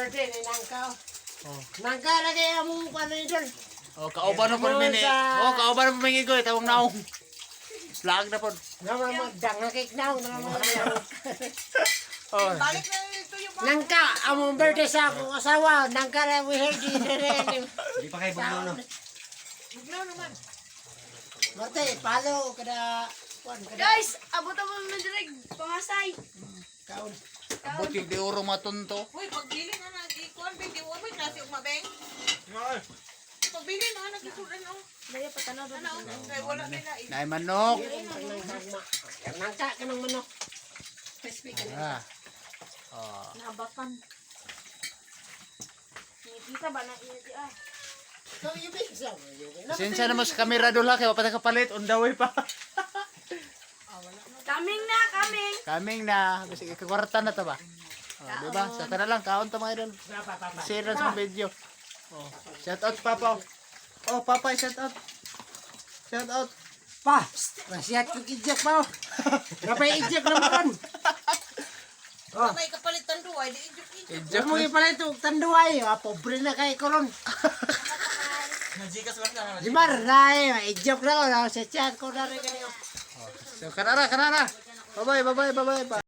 birthday ni Nangka. Oh. Nangka lagi among kuan ni Idol. Oh, kauban mo pa mini. Oh, kauban mo mingi ko tawag naong. Slag na pod. Naman magdang na cake now. Oh. Balik na ito yung Nangka, among birthday sa akong asawa. Nangka na we heard you. Di pa kayo bugnaw no. bugnaw naman. Marte, palo kada kuan kada. Guys, abot mo naman direk. Pangasay. Kaon. Abot yung di uro matunto. Uy, pagbili na nag-ikuan, baby. Uy, may klase yung mabeng. Pagbili na, nag-ikuan o. Daya pa tanaw. Ano, kaya wala nila. Nay manok. Nangka ka ng manok. Crispy ka na. Ah. Oh. Nabakan. Kita ba na iya ah? So, you big so. Pasensya naman sa kamera doon lang, kaya wapata kapalit, on the way pa. Kaming na, kaming. Kaming na, kasi kakwarta na to ba? Oh, diba? Sa tara lang, kaon to mga idol. Share na sa video. Oh. Shout out, Papa. Oh, Papa, shout out. Shout out. Pa, nasiyat ko ijak pa. Napay ijak naman. Oh. May kapalitan duwa, di ijuk. Ijak Mo pala ito tanduay, pobre na kay koron. Najikas lang na. Di maray, ijak na ko sa chat ko na rin kanyo. So, kanara. Bye-bye.